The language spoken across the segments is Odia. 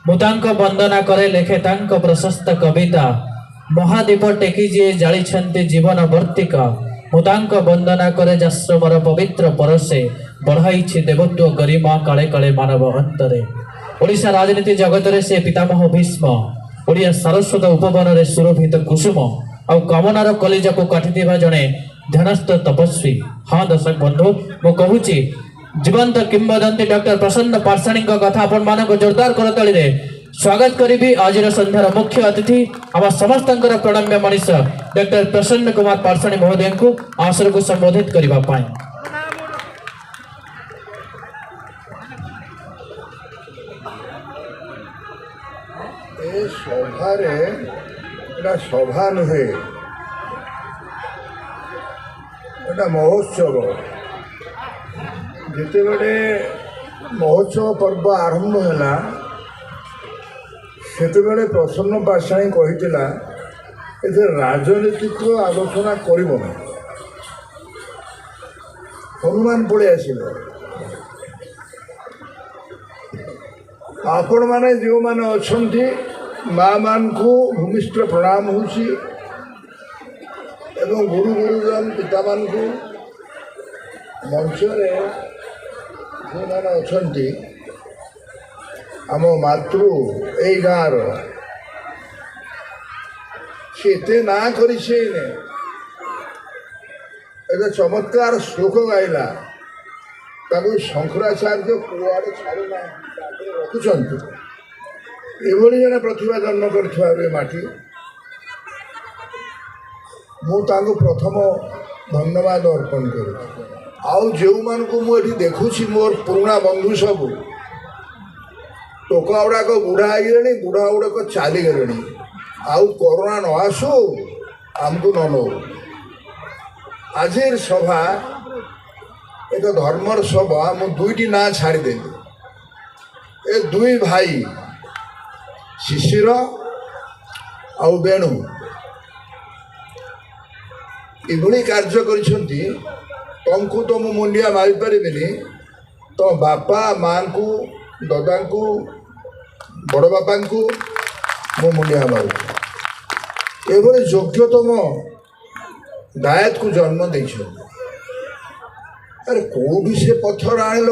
मुतांक वंदना करे लेखे तांक प्रशस्त कविता महादीप टेकी जी जाली जीवन वर्तिका मुतांक वंदना करे जाश्रमर पवित्र परसे बढ़ाई देवत्व गरिमा काले काले मानव अंतरे ओडिशा राजनीति जगत रे से पितामह भीष्म ओडिया सारस्वत उपवन रे सुरभित कुसुम आ कमनार कलिजा को काटिथिबा जणे ध्यानस्थ तपस्वी। हाँ दर्शक बंधु मु कहूची जीवंत किंवदंती डॉक्टर प्रसन्न पाठशाणी कथा आपण मानक जोरदार करताली रे स्वागत करी आज संध्यार मुख्य अतिथि आम समस्त प्रणम्य मनीष डॉक्टर प्रसन्न कुमार पाठशाणी महोदय को आसर को संबोधित करने सभा नुहे महोत्सव जिते बड़े महोत्सव पर्व आरंभ है से प्रसन्न पाठशाणी कही राजनीतिक आलोचना कर हनुमान पड़े आसल आपण मैंने जो मैंने अच्छा माँ मान को भूमिष्ठ प्रणाम होची एवं गुरु गुरुजन पिता मान को मंच जो मैंने अच्छा आम मातृ यही गाँव रे ना करी चमत्कार श्लोक गाइला शंकराचार्य कुआड़े छाड़ना रखुंट एभली जन प्रतिभा जन्म करठी मुझे प्रथम धन्यवाद अर्पण कर जो मान को मुझे देखुची मोर पुराणा बंधु सब टोका गुड़ाक बुढ़ा हो बुढ़ा गुड़ाक चली गले आउ कोरोना न आसू आमको न नौ आज सभा एक धर्मर सभा मु दुईटी ना छाड़देली ए दुई भाई शिशिर आउ बेणु इभली कार्य करिसंती तुमको तो मु मुंडिया मारी पारिबिनी तो बापा माँ को दादा को बड़ बापा को मु मुंडिया मारू एभली योग्यतम दायत को जन्म दे अरे कौटी से पत्थर आनिल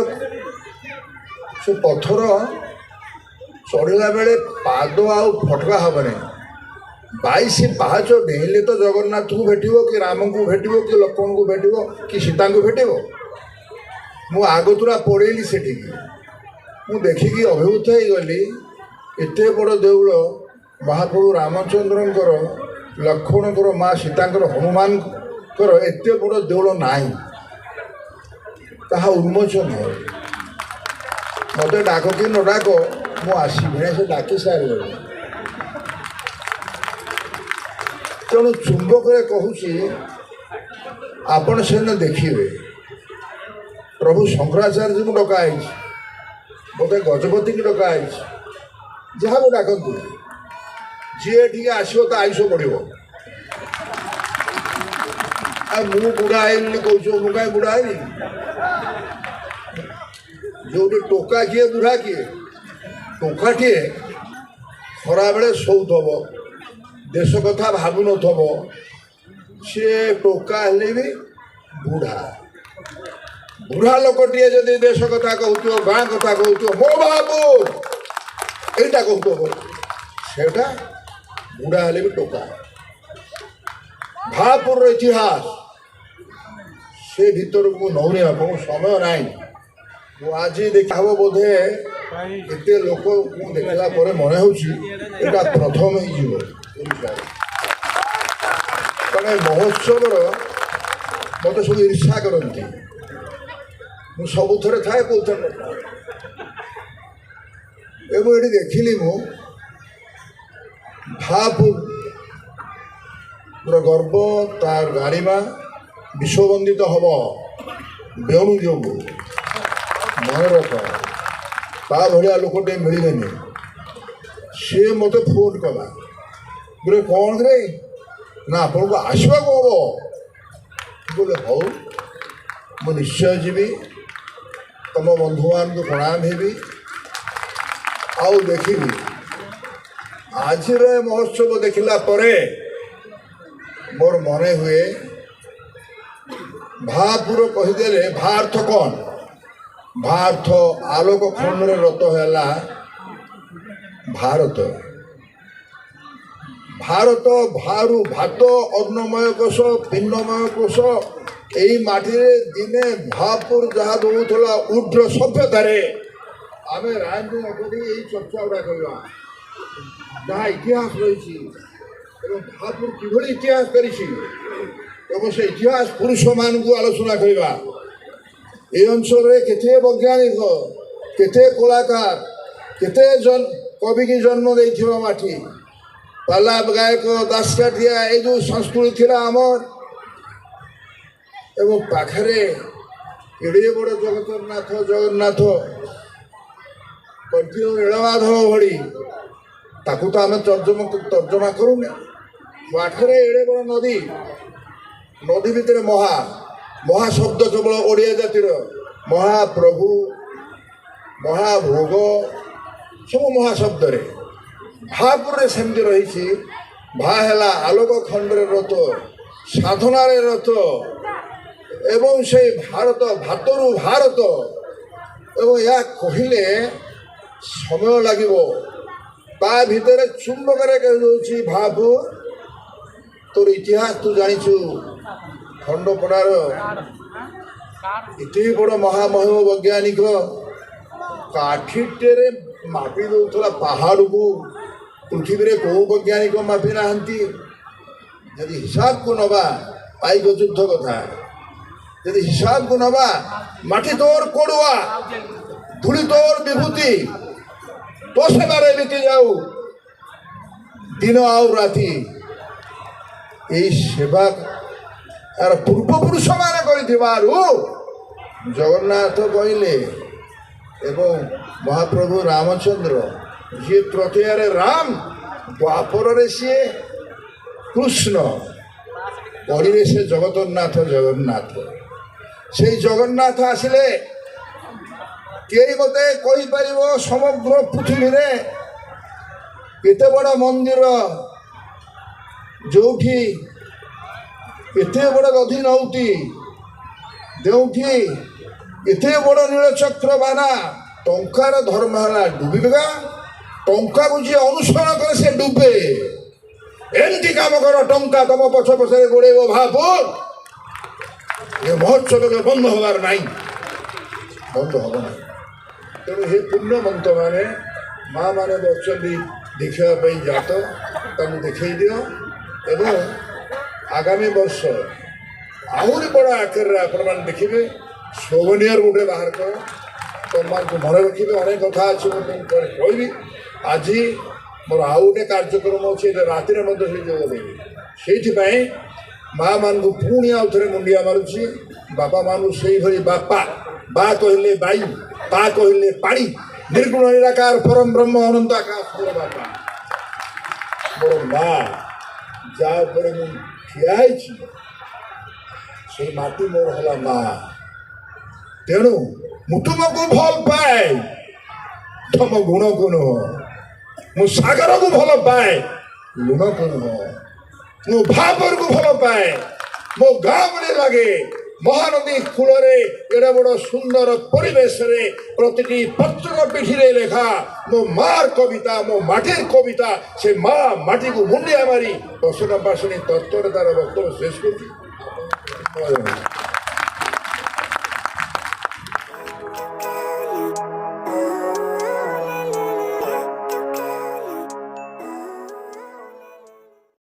से पत्थर चढ़ला बेले पाद आउ फटका हेनी 22 पाहाच डेले तो जगन्नाथ को भेट कि राम को भेट कि लक्ष्मण को भेट कि सीता को भेट मु आगतुरा पड़ेली से देखिकी अभिभूत हो गली एत बड़ देउल महाप्रभु रामचंद्रंकर लक्ष्मणकर माँ सीतांकर हनुमानकर एत बड़ देउल नाई ताहा उन्मोचन है मत डाक कि न डाक मुझे से डाकी सारे तेणु चुंबक कहूँ आपण से देखिए प्रभु शंकराचार्य को डकाई बोधे गजपति की डकाई जहाँ को डाकतु जी टी आसो तो आयुष बढ़ो मु बुढ़ा है कौच मु कहीं बुढ़ा है जो टोका किए बुढ़ा किए टोकाटे खरा बेले शोथब देश कथा भावु नथब सी टोका हेले भी बुढ़ा बुढ़ा लोकटे जदि देश कथा कहू गाँ कथा कहू मो बाबू यहीटा कहू सेटा बुढ़ा हेले भी टोका भापुर इतिहास से भीतर को नौनी आप समय ना आज देखा बोधे एत लोक देखला मन होता प्रथम कहीं महोत्सव मत सब ईर्षा करती मु सब थे थाए कौन ये देखिली मु भापुर गर्व तार गाड़ीमा विश्ववंदित हम बेणु जो मन रख ता भाया लोकटे मिले सी मत फोन कला बोले कौन रे ना आपन को आसवा हम बोले हौ मु निश्चय जीवी तुम बंधु मान को प्रणाम हेबी ଆଉ ଦେଖିବି। ଆଜିର ଏ ମହୋତ୍ସବ ଦେଖିଲା ପରେ ମୋର ମନେ ହୁଏ ଭାପୁର କହିଦେଲେ ଭା ଅର୍ଥ କ'ଣ? ଭା ଅର୍ଥ ଆଲୋକ ଖଣ୍ଡରେ ରତ ହେଲା ଭାରତ। ଭାରତ ଭାରୁ ଭାତ ଅନ୍ନମୟ କୋଷ ପିଣ୍ଡମୟ କୋଷ। ଏଇ ମାଟିରେ ଦିନେ ଭାପୁର ଯାହା ଦଉଥିଲା ଉଡ୍ର ସଭ୍ୟତାରେ ଆମେ ରାଜନୀତି ନକରି ଏଇ ଚର୍ଚ୍ଚା ଗୁଡ଼ା କରିବା। ଯାହା ଇତିହାସ ରହିଛି ଏବଂ ଭାପୁର କିଭଳି ଇତିହାସ କରିଛି ଏବଂ ସେ ଇତିହାସ ପୁରୁଷମାନଙ୍କୁ ଆଲୋଚନା କରିବା। এই অঞ্চଳରେ କେତେ ବୈଜ୍ଞାନିକ, କେତେ କଳାକାର, କେତେ କବି କି ଜନ୍ମ ଦେଇଥିବା ମାଟି। ପାଲା ଗାୟକ ଦାସକାଠିଆ ଏଇ ଯେଉଁ ସଂସ୍କୃତି ଥିଲା ଆମର ଏବଂ ପାଖରେ ଏଡ଼େ ବଡ଼ ଜଗନ୍ନାଥ କଣ୍ଟିଳ ନୀଳମାଧବ ଭଳି ତାକୁ ତ ଆମେ ତର୍ଜମା କରୁନେ। ପାଖରେ ଏଡ଼େ ବଡ଼ ନଦୀ ଭିତରେ ମହା ଶବ୍ଦ କେବଳ ଓଡ଼ିଆ ଜାତିର ମହାପ୍ରଭୁ ମହାଭୋଗ ସବୁ ମହାଶବ୍ଦରେ। ଭାପୁରରେ ସେମିତି ରହିଛି। ଭା ହେଲା ଆଲୋକ ଖଣ୍ଡରେ ରତ ସାଧନାରେ ରତ ଏବଂ ସେଇ ଭାରତ ଭାତରୁ ଭାରତ। ଏବଂ ଏହା କହିଲେ ସମୟ ଲାଗିବ। ତା ଭିତରେ ଚୁମ୍ବକରେ କହିଦେଉଛି ଭାବୁ ତୋର ଇତିହାସ ତୁ ଜାଣିଛୁ। ଖଣ୍ଡପଡ଼ାର ଏତେ ବଡ଼ ମହାମହିମ ବୈଜ୍ଞାନିକ କାଠିଟେରେ ମାପି ଦେଉଥିଲା ପାହାଡ଼କୁ। ପୃଥିବୀରେ କେଉଁ ବୈଜ୍ଞାନିକ ମାପି ନାହାନ୍ତି। ଯଦି ହିସାବକୁ ନେବା ପାଇକ ଯୁଦ୍ଧ କଥା, ଯଦି ହିସାବକୁ ନେବା ମାଟି ତୋର କୋଡ଼ୁଆ ଧୂଳି ତୋର ବିଭୂତି ତୋ ସେବାରେ ବିତି ଯାଉ ଦିନ ଆଉ ରାତି। এই সেবা আর ପୂର୍ବପୁରୁଷମାନେ କରିଥିବାରୁ ଜଗନ୍ନାଥ କହିଲେ ଏବଂ ମହାପ୍ରଭୁ ରାମଚନ୍ଦ୍ର ଯିଏ ତ୍ରତୀୟାରେ ରାମ ଦ୍ୱାପରରେ ସିଏ କୃଷ୍ଣ କଳିରେ ସେ ଜଗତନାଥ। ସେଇ ଜଗନ୍ନାଥ ଆସିଲେ କେହି ମୋତେ କହିପାରିବ ସମଗ୍ର ପୃଥିବୀରେ ଏତେ ବଡ଼ ମନ୍ଦିର ଯେଉଁଠି ଏତେ ବଡ଼ ଦଧି ନଉତି ଯେଉଁଠି ଏତେ ବଡ଼ ନୀଳଚକ୍ର ବାନା ଟଙ୍କାର ଧର୍ମ ହେଲା ଡୁବିବା। ଟଙ୍କାକୁ ଯିଏ ଅନୁସରଣ କରେ ସେ ଡୁବେ। ଏମିତି କାମ କର ଟଙ୍କା ତମ ପଛ ପଛରେ ଗୋଡ଼େଇବ ଭାବୁ। ଏ ମହୋତ୍ସବ ବନ୍ଦ ହେବାର ନାହିଁ, ବନ୍ଦ ହେବ ନାହିଁ। ତେଣୁ ହେ ପୁଣ୍ୟମନ୍ତମାନେ ମା ମାନେ ବସିଛନ୍ତି ଦେଖିବା ପାଇଁ ଜାତ ତାଙ୍କୁ ଦେଖେଇ ଦିଅ ଏବଂ ଆଗାମୀ ବର୍ଷ ଆହୁରି ବଡ଼ ଆକାରରେ ଆପଣମାନେ ଦେଖିବେ। ସୋଭନିୟର ଗୋଟେ ବାହାର କର ତୁମମାନଙ୍କୁ ମନେ ରଖିବେ। ଅନେକ କଥା ଅଛି ମୁଁ ପରେ କହିବି। ଆଜି ମୋର ଆଉ ଗୋଟେ କାର୍ଯ୍ୟକ୍ରମ ଅଛି ରାତିରେ ମଧ୍ୟ ସେ ଯୋଗ ଦେବି। ସେଇଥିପାଇଁ ମାଆ ମାନଙ୍କୁ ପୁଣି ଆଉ ଥରେ ମୁଣ୍ଡିଆ ମାରୁଛି। ବାପାମାନଙ୍କୁ ସେଇଭଳି ବାପା ବା କହିଲେ ବାଇ ପା କହିଲେ ପାଣି ନିର୍ଗୁଣ ନିରାକାର ପରମ ବ୍ରହ୍ମ ଅନନ୍ତ ଆକାଶ ବାପା ମୋର ମା ଯାହା ଉପରେ ମୁଁ ଠିଆ ହେଇଛି ସେଇ ମାଟି ମୋର ହେଲା ମା। ତେଣୁ ମୁଁ ତୁମକୁ ଭଲ ପାଏ ତମ ଗୁଣକୁ ନୁହଁ। ମୁଁ ସାଗରକୁ ଭଲ ପାଏ ଲୁଣକୁ ନୁହଁ। ମୁଁ ଭାବରକୁ ଭଲ ପାଏ ମୋ ଗାଁ ଭଳି ଲାଗେ। ମହାନଦୀ କୂଳରେ ଏଡ଼େ ବଡ଼ ସୁନ୍ଦର ପରିବେଶରେ ପ୍ରତିଟି ପତ୍ରକ ପିଠିରେ ଲେଖା ମୋ ମାର କବିତା ମୋ ମାଟିର କବିତା। ସେ ମା ମାଟିକୁ ମୁଣ୍ଡିଆ ମାରି ଦର୍ଶନ ପାଶୁଣି ତତ୍ତ୍ୱରେ ତାର ବକ୍ତବ୍ୟ ଶେଷ କରୁଛି।